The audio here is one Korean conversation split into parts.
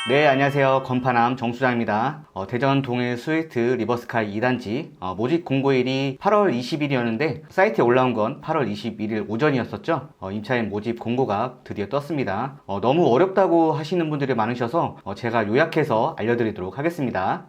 네, 안녕하세요. 건파남 정수장입니다. 대전 동해 스위트 리버스카이 2단지 모집 공고일이 8월 20일이었는데 사이트에 올라온 건 8월 21일 오전이었었죠. 임차인 모집 공고가 드디어 떴습니다. 너무 어렵다고 하시는 분들이 많으셔서 제가 요약해서 알려드리도록 하겠습니다.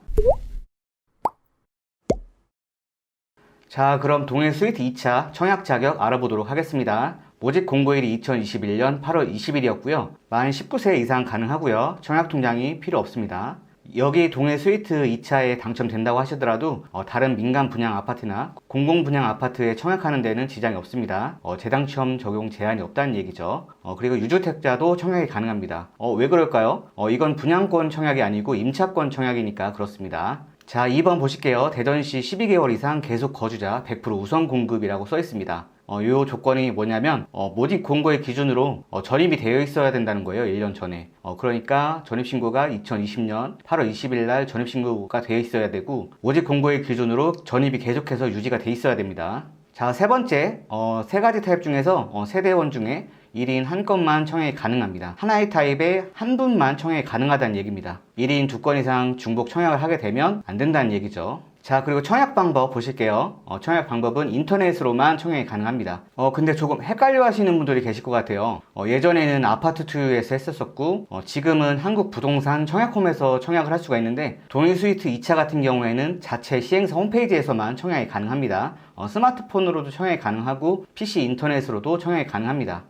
자, 그럼 동해 스위트 2차 청약 자격 알아보도록 하겠습니다. 모집 공고일이 2021년 8월 20일이었고요. 만 19세 이상 가능하고요. 청약 통장이 필요 없습니다. 여기 동해 스위트 2차에 당첨된다고 하시더라도 다른 민간 분양 아파트나 공공 분양 아파트에 청약하는 데는 지장이 없습니다. 재당첨 적용 제한이 없다는 얘기죠. 그리고 유주택자도 청약이 가능합니다. 왜 그럴까요? 이건 분양권 청약이 아니고 임차권 청약이니까 그렇습니다. 자, 2번 보실게요. 대전시 12개월 이상 계속 거주자 100% 우선 공급이라고 써 있습니다. 요 조건이 뭐냐면 모집 공고의 기준으로 전입이 되어 있어야 된다는 거예요. 1년 전에. 그러니까 전입신고가 2020년 8월 20일 날 전입신고가 되어 있어야 되고 모집 공고의 기준으로 전입이 계속해서 유지가 돼 있어야 됩니다. 자, 세 번째, 세 가지 타입 중에서 세대원 중에 1인 한 건만 청약이 가능합니다. 하나의 타입에 한 분만 청약이 가능하다는 얘기입니다. 1인 두 건 이상 중복 청약을 하게 되면 안 된다는 얘기죠. 자, 그리고 청약 방법 보실게요. 청약 방법은 인터넷으로만 청약이 가능합니다. 근데 조금 헷갈려 하시는 분들이 계실 것 같아요. 예전에는 아파트2U에서 했었었고 지금은 한국부동산 청약홈에서 청약을 할 수가 있는데 동해 스위트 2차 같은 경우에는 자체 시행사 홈페이지에서만 청약이 가능합니다. 스마트폰으로도 청약이 가능하고 PC 인터넷으로도 청약이 가능합니다.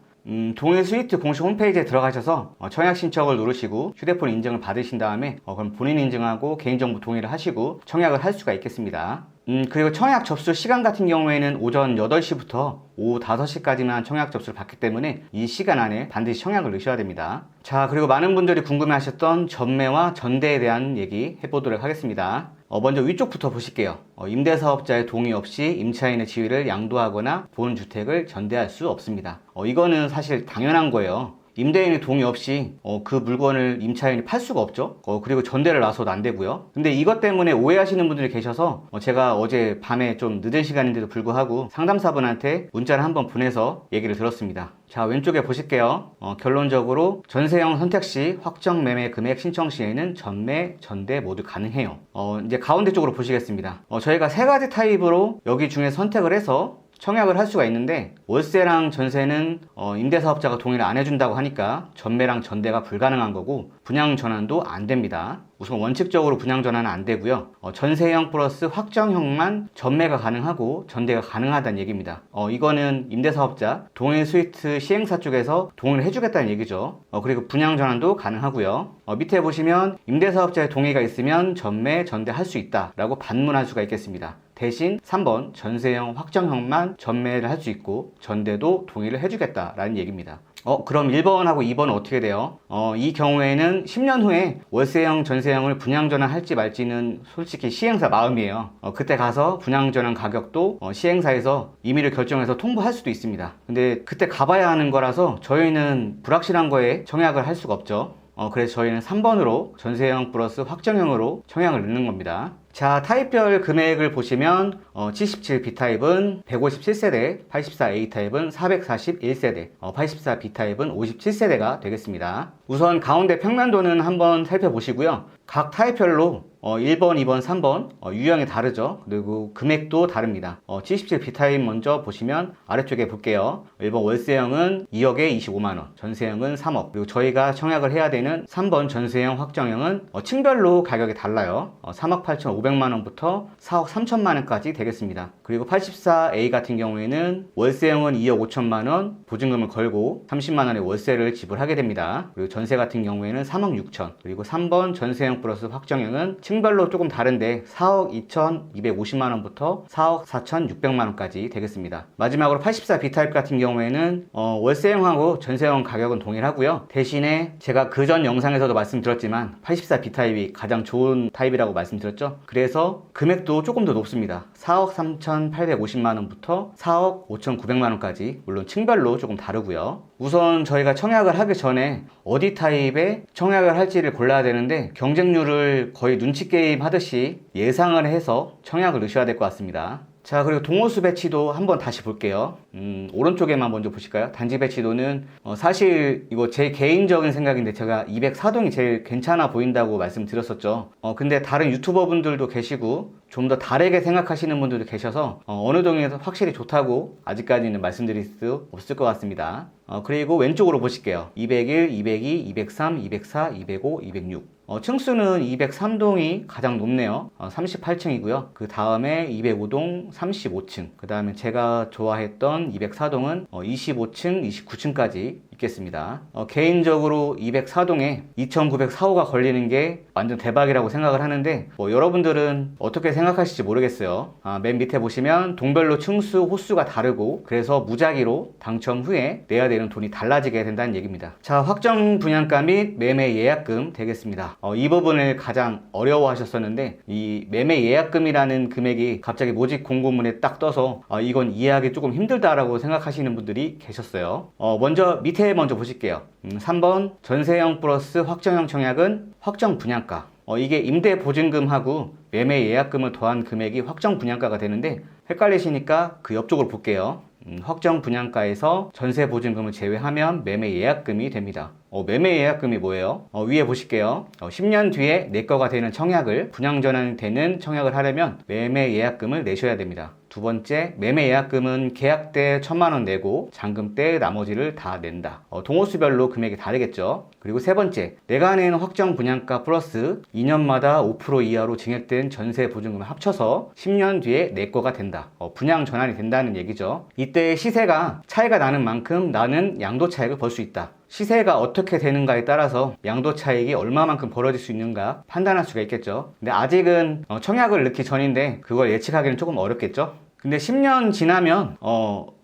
동해 스위트 공식 홈페이지에 들어가셔서 청약 신청을 누르시고 휴대폰 인증을 받으신 다음에 그럼 본인 인증하고 개인정보 동의를 하시고 청약을 할 수가 있겠습니다. 그리고 청약 접수 시간 같은 경우에는 오전 8시부터 오후 5시까지만 청약 접수를 받기 때문에 이 시간 안에 반드시 청약을 넣으셔야 됩니다. 자, 그리고 많은 분들이 궁금해하셨던 전매와 전대에 대한 얘기 해보도록 하겠습니다. 먼저 위쪽부터 보실게요. 임대사업자의 동의 없이 임차인의 지위를 양도하거나 본 주택을 전대할 수 없습니다. 이거는 사실 당연한 거예요. 임대인의 동의 없이 그 물건을 임차인이 팔 수가 없죠. 그리고 전대를 놔서도 안 되고요. 근데 이것 때문에 오해하시는 분들이 계셔서 제가 어제 밤에 좀 늦은 시간인데도 불구하고 상담사분한테 문자를 한번 보내서 얘기를 들었습니다. 자, 왼쪽에 보실게요. 결론적으로 전세형 선택 시 확정 매매 금액 신청 시에는 전매, 전대 모두 가능해요. 이제 가운데 쪽으로 보시겠습니다. 저희가 세 가지 타입으로 여기 중에 선택을 해서 청약을 할 수가 있는데 월세랑 전세는 임대사업자가 동의를 안 해준다고 하니까 전매랑 전대가 불가능한 거고 분양 전환도 안 됩니다. 우선 원칙적으로 분양 전환은 안 되고요. 전세형 플러스 확정형만 전매가 가능하고 전대가 가능하다는 얘기입니다. 이거는 임대사업자 동해 스위트 시행사 쪽에서 동의를 해주겠다는 얘기죠. 그리고 분양 전환도 가능하고요. 밑에 보시면 임대사업자의 동의가 있으면 전매, 전대 할 수 있다라고 반문할 수가 있겠습니다. 대신 3번 전세형 확정형만 전매를 할 수 있고 전대도 동의를 해주겠다라는 얘기입니다. 그럼 1번하고 2번은 어떻게 돼요? 이 경우에는 10년 후에 월세형, 전세형을 분양전환 할지 말지는 솔직히 시행사 마음이에요. 그때 가서 분양전환 가격도 시행사에서 임의를 결정해서 통보할 수도 있습니다. 근데 그때 가봐야 하는 거라서 저희는 불확실한 거에 청약을 할 수가 없죠. 그래서 저희는 3번으로 전세형 플러스 확정형으로 청약을 넣는 겁니다. 자, 타입별 금액을 보시면 77B타입은 157세대, 84A타입은 441세대, 84B타입은 57세대가 되겠습니다. 우선 가운데 평면도는 한번 살펴보시고요. 각 타입별로 1번, 2번, 3번 유형이 다르죠. 그리고 금액도 다릅니다. 77B타입 먼저 보시면 아래쪽에 볼게요. 1번 월세형은 2억에 25만원, 전세형은 3억. 그리고 저희가 청약을 해야 되는 3번 전세형 확정형은 층별로 가격이 달라요. 3억 8,500만원부터 4억 3천만원까지 되겠습니다. 그리고 84A 같은 경우에는 월세형은 2억 5천만원 보증금을 걸고 30만원의 월세를 지불하게 됩니다. 그리고 전세 같은 경우에는 3억 6천. 그리고 3번 전세형 플러스 확정형은 층별로 조금 다른데 4억 2,250만원부터 4억 4,600만원까지 되겠습니다. 마지막으로 84B타입 같은 경우에는 월세형하고 전세형 가격은 동일하고요. 대신에 제가 그전 영상에서도 말씀드렸지만 84B타입이 가장 좋은 타입이라고 말씀드렸죠. 그래서 금액도 조금 더 높습니다. 4억 3,850만원부터 4억 5,900만원까지 물론 층별로 조금 다르고요. 우선 저희가 청약을 하기 전에 어디 타입에 청약을 할지를 골라야 되는데 경쟁률을 거의 눈치 게임 하듯이 예상을 해서 청약을 넣으셔야 될 것 같습니다. 자, 그리고 동호수 배치도 한번 다시 볼게요. 오른쪽에만 먼저 보실까요? 단지 배치도는 사실 이거 제 개인적인 생각인데 제가 204동이 제일 괜찮아 보인다고 말씀드렸었죠. 근데 다른 유튜버 분들도 계시고 좀 더 다르게 생각하시는 분들도 계셔서 어느 동이 확실히 좋다고 아직까지는 말씀드릴 수 없을 것 같습니다. 그리고 왼쪽으로 보실게요. 201, 202, 203, 204, 205, 206. 층수는 203동이 가장 높네요. 38층이고요. 그 다음에 205동 35층. 그 다음에 제가 좋아했던 204동은 25층, 29층까지 있겠습니다. 개인적으로 204동에 2904호가 걸리는 게 완전 대박이라고 생각을 하는데 여러분들은 어떻게 생각하실지 모르겠어요. 맨 밑에 보시면 동별로 층수, 호수가 다르고 그래서 무작위로 당첨 후에 내야 되는 돈이 달라지게 된다는 얘기입니다. 자, 확정 분양가 및 매매 예약금 되겠습니다. 이 부분을 가장 어려워하셨었는데 이 매매 예약금이라는 금액이 갑자기 모집 공고문에 딱 떠서 이건 이해하기 조금 힘들다라고 생각하시는 분들이 계셨어요. 먼저 밑에 먼저 보실게요. 3번 전세형 플러스 확정형 청약은 확정 분양가. 이게 임대 보증금하고 매매 예약금을 더한 금액이 확정 분양가가 되는데 헷갈리시니까 그 옆쪽으로 볼게요. 확정 분양가에서 전세 보증금을 제외하면 매매 예약금이 됩니다. 매매 예약금이 뭐예요? 위에 보실게요. 10년 뒤에 내 거가 되는 청약을 분양 전환이 되는 청약을 하려면 매매 예약금을 내셔야 됩니다. 두 번째, 매매 예약금은 계약 때 1,000만 원 내고 잔금 때 나머지를 다 낸다. 동호수별로 금액이 다르겠죠. 그리고 세 번째, 내가 내는 확정 분양가 플러스 2년마다 5% 이하로 증액된 전세 보증금을 합쳐서 10년 뒤에 내 거가 된다. 분양 전환이 된다는 얘기죠. 이때 시세가 차이가 나는 만큼 나는 양도 차익을 벌 수 있다. 시세가 어떻게 되는가에 따라서 양도 차익이 얼마만큼 벌어질 수 있는가 판단할 수가 있겠죠. 근데 아직은 청약을 넣기 전인데 그걸 예측하기는 조금 어렵겠죠. 근데 10년 지나면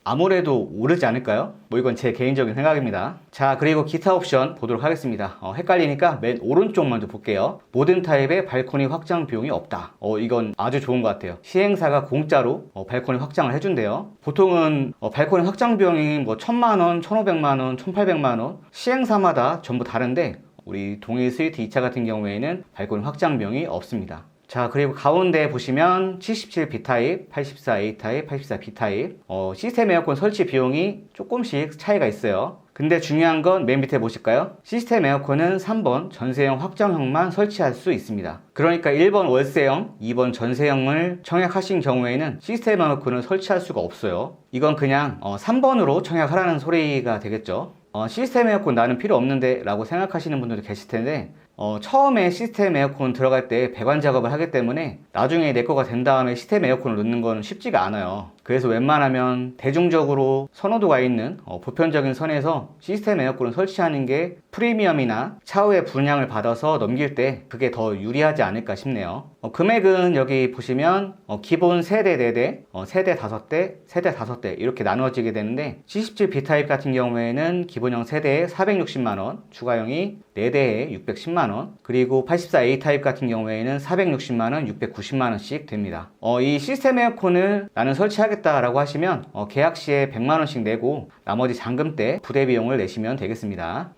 아무래도 오르지 않을까요? 이건 제 개인적인 생각입니다. 자, 그리고 기타 옵션 보도록 하겠습니다. 헷갈리니까 맨 오른쪽 먼저 볼게요. 모든 타입의 발코니 확장 비용이 없다. 이건 아주 좋은 것 같아요. 시행사가 공짜로 발코니 확장을 해준대요. 보통은 발코니 확장 비용이 1,000만 원, 1,500만 원, 1,800만 원 시행사마다 전부 다른데 우리 동일 스위트 2차 같은 경우에는 발코니 확장 비용이 없습니다. 자, 그리고 가운데 보시면 77B타입, 84A타입, 84B타입 시스템 에어컨 설치 비용이 조금씩 차이가 있어요. 근데 중요한 건 맨 밑에 보실까요? 시스템 에어컨은 3번 전세형 확정형만 설치할 수 있습니다. 그러니까 1번 월세형, 2번 전세형을 청약하신 경우에는 시스템 에어컨을 설치할 수가 없어요. 이건 그냥 3번으로 청약하라는 소리가 되겠죠. 시스템 에어컨 나는 필요 없는데 라고 생각하시는 분들도 계실 텐데 처음에 시스템 에어컨 들어갈 때 배관 작업을 하기 때문에 나중에 내 거가 된 다음에 시스템 에어컨을 넣는 건 쉽지가 않아요. 그래서 웬만하면 대중적으로 선호도가 있는 보편적인 선에서 시스템 에어컨을 설치하는 게 프리미엄이나 차후에 분양을 받아서 넘길 때 그게 더 유리하지 않을까 싶네요. 금액은 여기 보시면 기본 세대 4대, 세대 5대, 세대 5대 이렇게 나누어지게 되는데 77B타입 같은 경우에는 기본형 세대에 460만원, 추가형이 4대에 610만원, 그리고 84A타입 같은 경우에는 460만원, 690만원씩 됩니다. 이 시스템 에어컨을 나는 설치하겠다라고 하시면 계약 시에 100만원씩 내고 나머지 잔금 때 부대 비용을 내시면 되겠습니다.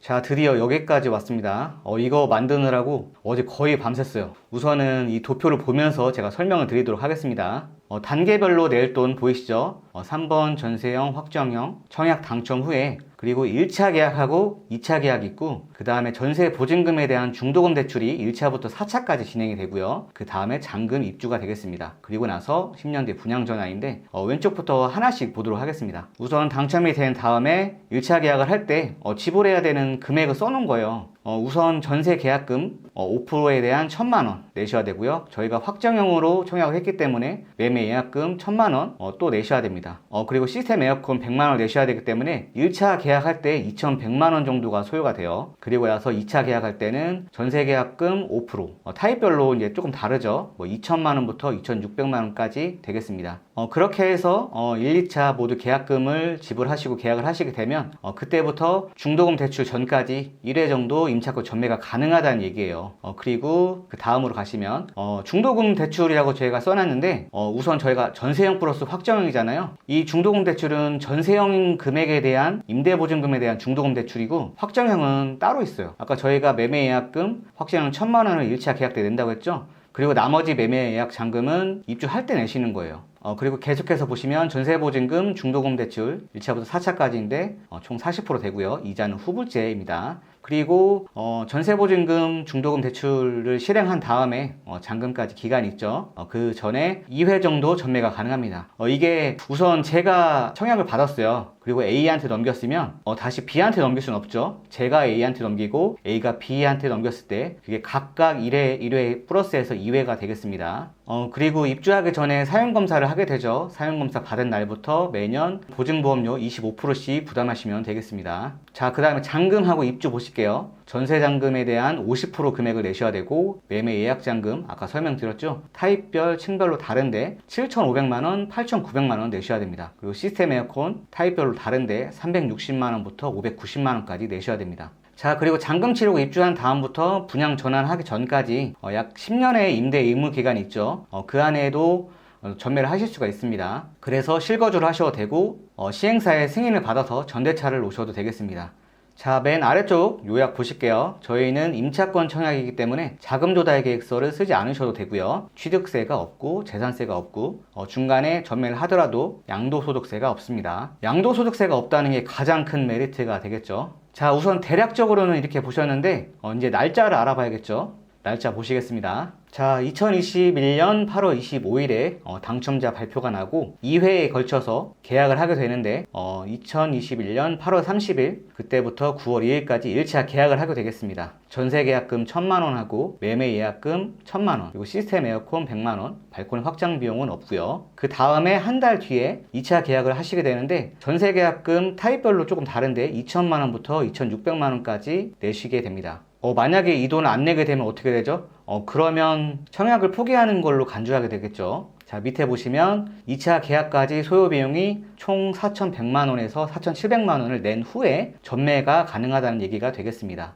자, 드디어 여기까지 왔습니다. 이거 만드느라고 어제 거의 밤샜어요. 우선은 이 도표를 보면서 제가 설명을 드리도록 하겠습니다. 단계별로 낼 돈 보이시죠? 3번 전세형, 확정형, 청약 당첨 후에 그리고 1차 계약하고 2차 계약 있고 그 다음에 전세 보증금에 대한 중도금 대출이 1차부터 4차까지 진행이 되고요. 그 다음에 잔금 입주가 되겠습니다. 그리고 나서 10년 뒤 분양 전환인데 왼쪽부터 하나씩 보도록 하겠습니다. 우선 당첨이 된 다음에 1차 계약을 할 때 지불해야 되는 금액을 써놓은 거예요. 우선 전세 계약금 5%에 대한 1,000만원 내셔야 되고요. 저희가 확정형으로 청약을 했기 때문에 매매 예약금 1,000만원 또 내셔야 됩니다. 그리고 시스템 에어컨 100만원 내셔야 되기 때문에 1차 계약할 때 2,100만원 정도가 소요가 돼요. 그리고 나서 2차 계약할 때는 전세 계약금 5%, 타입별로 이제 조금 다르죠. 2,000만원부터 2,600만원까지 되겠습니다. 그렇게 해서 1, 2차 모두 계약금을 지불하시고 계약을 하시게 되면 그때부터 중도금 대출 전까지 1회 정도 임차권 전매가 가능하다는 얘기예요. 그리고 그 다음으로 가시면 중도금 대출이라고 저희가 써놨는데 우선 저희가 전세형 플러스 확정형이잖아요. 이 중도금 대출은 전세형 금액에 대한 임대보증금에 대한 중도금 대출이고 확정형은 따로 있어요. 아까 저희가 매매 예약금 확정형 1,000만원을 1차 계약 때 낸다고 했죠. 그리고 나머지 매매 예약 잔금은 입주할 때 내시는 거예요. 그리고 계속해서 보시면 전세보증금, 중도금 대출 1차부터 4차까지인데 총 40% 되고요. 이자는 후불제입니다. 그리고 전세보증금, 중도금 대출을 실행한 다음에 잔금까지 기간이 있죠. 그 전에 2회 정도 전매가 가능합니다. 이게 우선 제가 청약을 받았어요. 그리고 A한테 넘겼으면 다시 B한테 넘길 수는 없죠. 제가 A한테 넘기고 A가 B한테 넘겼을 때 그게 각각 1회 플러스해서 2회가 되겠습니다. 그리고 입주하기 전에 사용검사를 하게 되죠. 사용검사 받은 날부터 매년 보증보험료 25%씩 부담하시면 되겠습니다. 자, 그 다음에 잔금하고 입주 보실게요. 전세잔금에 대한 50% 금액을 내셔야 되고, 매매 예약잔금 아까 설명드렸죠. 타입별, 층별로 다른데 7,500만원, 8,900만원 내셔야 됩니다. 그리고 시스템 에어컨 타입별로 다른데 360만원부터 590만원까지 내셔야 됩니다. 자, 그리고 잔금 치르고 입주한 다음부터 분양 전환하기 전까지 약 10년의 임대 의무 기간이 있죠. 그 안에도 전매를 하실 수가 있습니다. 그래서 실거주를 하셔도 되고 시행사의 승인을 받아서 전대차를 놓으셔도 되겠습니다. 자, 맨 아래쪽 요약 보실게요. 저희는 임차권 청약이기 때문에 자금 조달 계획서를 쓰지 않으셔도 되고요. 취득세가 없고 재산세가 없고 중간에 전매를 하더라도 양도소득세가 없습니다. 양도소득세가 없다는 게 가장 큰 메리트가 되겠죠. 자, 우선 대략적으로는 이렇게 보셨는데 이제 날짜를 알아봐야겠죠. 날짜 보시겠습니다. 자, 2021년 8월 25일에 당첨자 발표가 나고 2회에 걸쳐서 계약을 하게 되는데 2021년 8월 30일 그때부터 9월 2일까지 1차 계약을 하게 되겠습니다. 전세 계약금 1,000만원 하고 매매 예약금 1,000만원, 그리고 시스템 에어컨 100만원, 발코니 확장 비용은 없고요. 그 다음에 한 달 뒤에 2차 계약을 하시게 되는데 전세 계약금 타입별로 조금 다른데 2,000만원부터 2,600만원까지 내시게 됩니다. 만약에 이 돈을 안 내게 되면 어떻게 되죠? 그러면 청약을 포기하는 걸로 간주하게 되겠죠. 자, 밑에 보시면 2차 계약까지 소요 비용이 총 4,100만원에서 4,700만원을 낸 후에 전매가 가능하다는 얘기가 되겠습니다.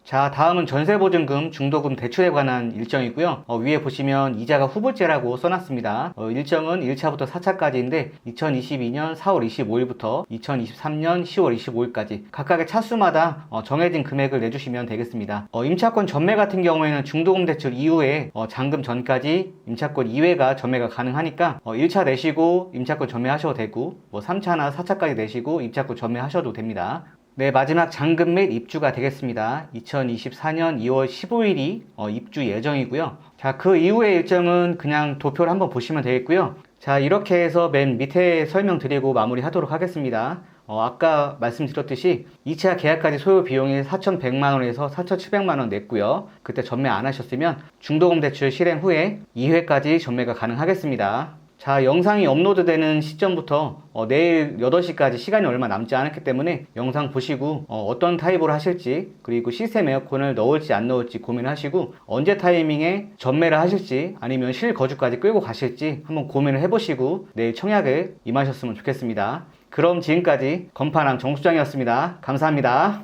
자, 다음은 전세보증금, 중도금 대출에 관한 일정이고요. 위에 보시면 이자가 후불제라고 써놨습니다. 일정은 1차부터 4차까지인데 2022년 4월 25일부터 2023년 10월 25일까지 각각의 차수마다 정해진 금액을 내주시면 되겠습니다. 임차권 전매 같은 경우에는 중도금 대출 이후에 잔금 전까지 임차권 2회가 전매가 가능하니까 1차 내시고 임차권 전매하셔도 되고 3차나 4차까지 내시고 임차권 전매하셔도 됩니다. 네, 마지막 잔금 및 입주가 되겠습니다. 2024년 2월 15일이 입주 예정이고요. 자, 그 이후의 일정은 그냥 도표를 한번 보시면 되겠고요. 자, 이렇게 해서 맨 밑에 설명드리고 마무리하도록 하겠습니다. 아까 말씀드렸듯이 2차 계약까지 소요 비용이 4,100만원에서 4,700만원 냈고요. 그때 전매 안 하셨으면 중도금 대출 실행 후에 2회까지 전매가 가능하겠습니다. 자, 영상이 업로드되는 시점부터 내일 8시까지 시간이 얼마 남지 않았기 때문에 영상 보시고 어떤 타입으로 하실지, 그리고 시스템 에어컨을 넣을지 안 넣을지 고민하시고 언제 타이밍에 전매를 하실지 아니면 실거주까지 끌고 가실지 한번 고민을 해보시고 내일 청약에 임하셨으면 좋겠습니다. 그럼 지금까지 건파남 정수장이었습니다. 감사합니다.